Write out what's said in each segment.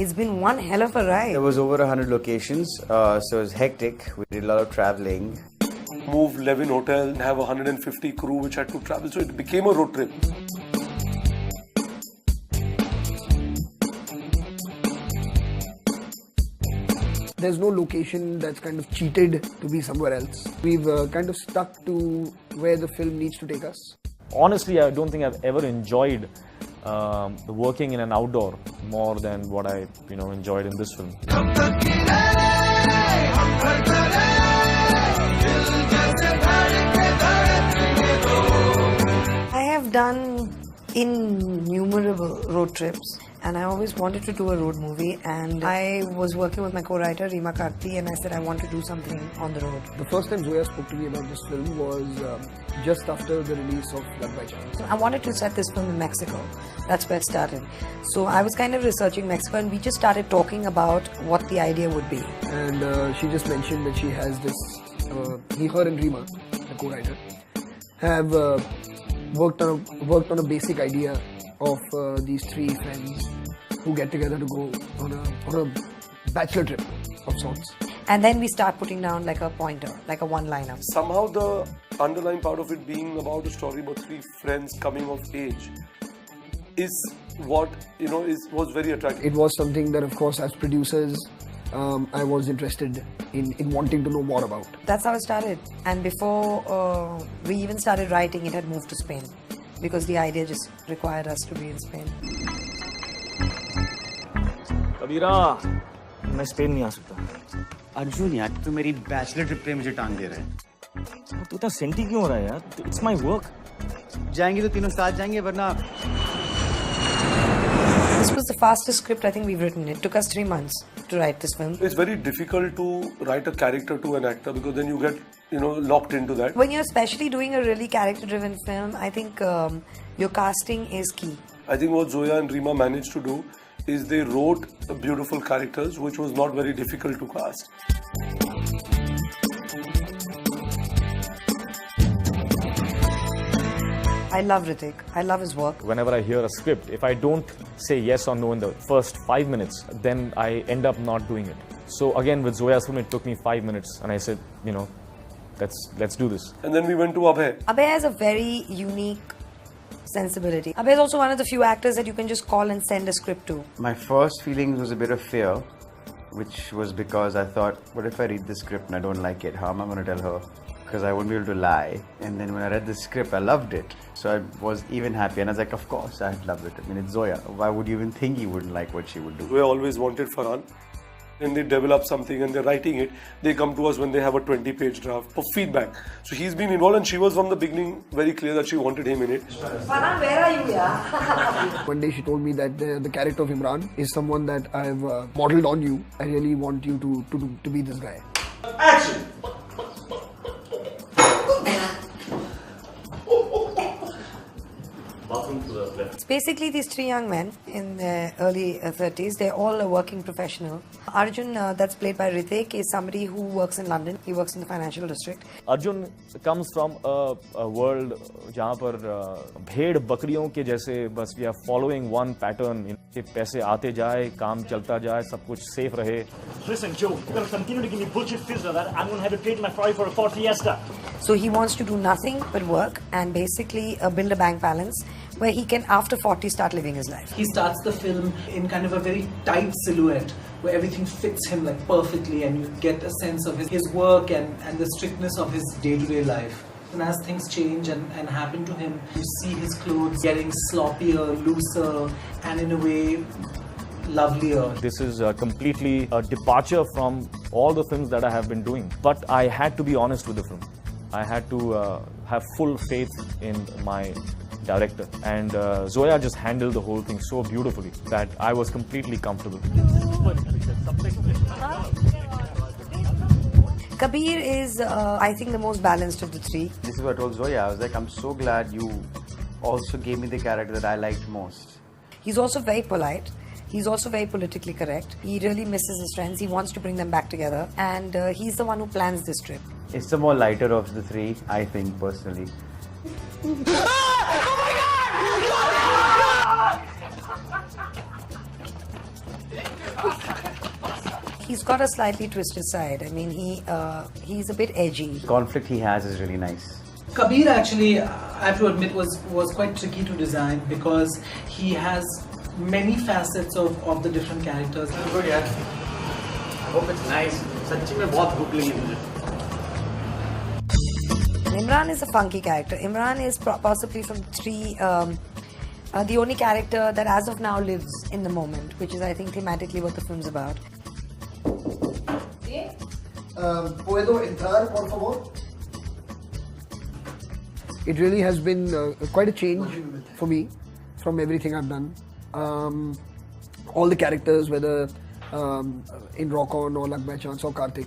It's been one hell of a ride. There was over 100 locations, so it was hectic. We did a lot of traveling. Move 11 hotels and have 150 crew which had to travel, so it became a road trip. There's no location that's kind of cheated to be somewhere else. We've kind of stuck to where the film needs to take us. Honestly, I don't think I've ever enjoyed working in an outdoor more than what I enjoyed in this film. I have done innumerable road trips, and I always wanted to do a road movie, and I was working with my co-writer Rima Karti, and I said I want to do something on the road. The first time Zoya spoke to me about this film was just after the release of Luck by Chance. I wanted to set this film in Mexico. That's where it started. So I was kind of researching Mexico, and we just started talking about what the idea would be. And she just mentioned that she has this, her and Rima, the co-writer, have worked on a basic idea of these three friends who get together to go on a bachelor trip of sorts. And then we start putting down like a pointer, like a one-liner. Somehow the underlying part of it being about a story about three friends coming of age is what was very attractive. It was something that, of course, as producers, I was interested in wanting to know more about. That's how it started. And before we even started writing, it had moved to Spain, because the idea just required us to be in Spain. कबीरा, मैं Spain नहीं आ सकता. अर्जुन यार, तू मेरी bachelor trip पे मुझे टांग दे रहा है. तू इतना सेंटी क्यों हो रहा है यार? It's my work. जाएंगे तो तीनों साथ जाएंगे, वरना. This was the fastest script I think we've written. It took us 3 months to write this film. It's very difficult to write a character to an actor, because then you get locked into that. When you're especially doing a really character-driven film, I think your casting is key. I think what Zoya and Rima managed to do is they wrote beautiful characters, which was not very difficult to cast. I love Hrithik. I love his work. Whenever I hear a script, if I don't say yes or no in the first 5 minutes, then I end up not doing it. So again, with Zoya's film, it took me 5 minutes, and I said, let's do this. And then we went to Abhay. Abhay has a very unique sensibility. Abhay is also one of the few actors that you can just call and send a script to. My first feelings was a bit of fear, which was because I thought, what if I read the script and I don't like it? How am I going to tell her? Because I wouldn't be able to lie. And then when I read the script, I loved it. So I was even happy. And I was like, of course, I loved it. I mean, it's Zoya. Why would you even think you wouldn't like what she would do? We always wanted Farhan. And they develop something and they're writing it. They come to us when they have a 20-page draft for feedback. So he's been involved, and she was from the beginning very clear that she wanted him in it. Farhan, where are you, yeah? One day she told me that the character of Imran is someone that I've modeled on you. I really want you to be this guy. Action! It's basically these three young men in their early 30s. They're all a working professional. Arjun, that's played by Hrithik, is somebody who works in London. He works in the financial district. Arjun comes from a world जहाँ पर भेड़ बकरियों के जैसे बस we are following one pattern. कि पैसे आते जाए, काम चलता जाए, सब कुछ safe रहे. Listen, Joe, you're gonna continue to give me bullshit fizz like that. I'm gonna have to trade my Ferrari for a Ford Fiesta. So he wants to do nothing but work and basically build a bank balance where he can, after 40, start living his life. He starts the film in kind of a very tight silhouette where everything fits him like perfectly, and you get a sense of his work and the strictness of his day-to-day life. And as things change and happen to him, you see his clothes getting sloppier, looser, and in a way lovelier. This is completely a departure from all the films that I have been doing. But I had to be honest with the film. I had to have full faith in my director, and Zoya just handled the whole thing so beautifully that I was completely comfortable. Kabir is, I think, the most balanced of the three. This is what I told Zoya. I was like, I'm so glad you also gave me the character that I liked most. He's also very polite. He's also very politically correct. He really misses his friends. He wants to bring them back together. And he's the one who plans this trip. It's the more lighter of the three, I think, personally. He's got a slightly twisted side. I mean, he's a bit edgy. The conflict he has is really nice. Kabir actually, I have to admit, was quite tricky to design because he has many facets of the different characters. Good, yeah. I hope it's nice. सच्ची में बहुत भूख लगी मुझे. Imran is a funky character. Imran is possibly from the only character that as of now lives in the moment, which is I think thematically what the film's about. ¿Puedo entrar, por favor? It really has been quite a change for me from everything I've done. All the characters, whether in Rock On or Luck by Chance or Karthik,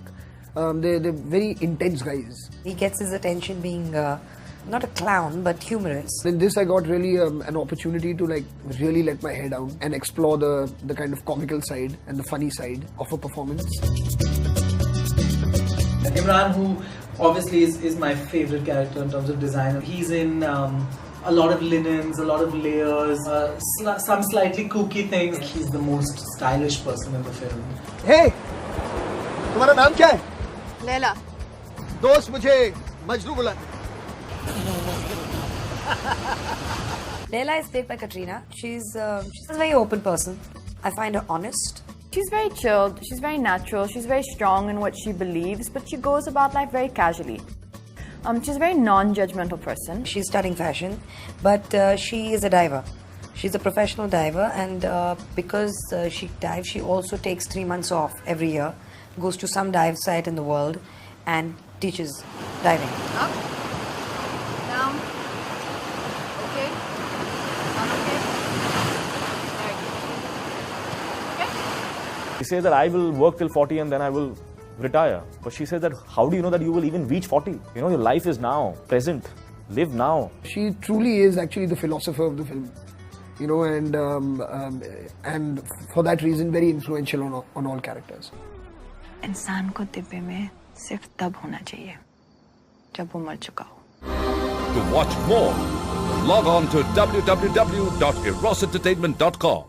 they're very intense guys. He gets his attention being not a clown but humorous. In this I got really an opportunity to like really let my hair down and explore the kind of comical side and the funny side of a performance. Imran, who obviously is my favorite character in terms of design. He's in a lot of linens, a lot of layers, some slightly kooky things. He's the most stylish person in the film. Hey! तुम्हारा नाम क्या है? लैला. दोस्त मुझे मजनू बुला. Leila is played by Katrina. She's a very open person. I find her honest. She's very chilled, she's very natural, she's very strong in what she believes, but she goes about life very casually. She's a very non-judgmental person. She's studying fashion, but she is a diver. She's a professional diver, and because she dives, she also takes 3 months off every year, goes to some dive site in the world, and teaches diving. Up, down, okay, down, okay. There you go. Okay. She says that I will work till 40 and then I will retire. But she says that how do you know that you will even reach 40? You know, your life is now, present. Live now. She truly is actually the philosopher of the film, you know, and for that reason very influential on all characters. इंसान को दिव्य में सिर्फ तब होना चाहिए जब वो मर चुका हो. To watch more, log on to www.erosentertainment.com.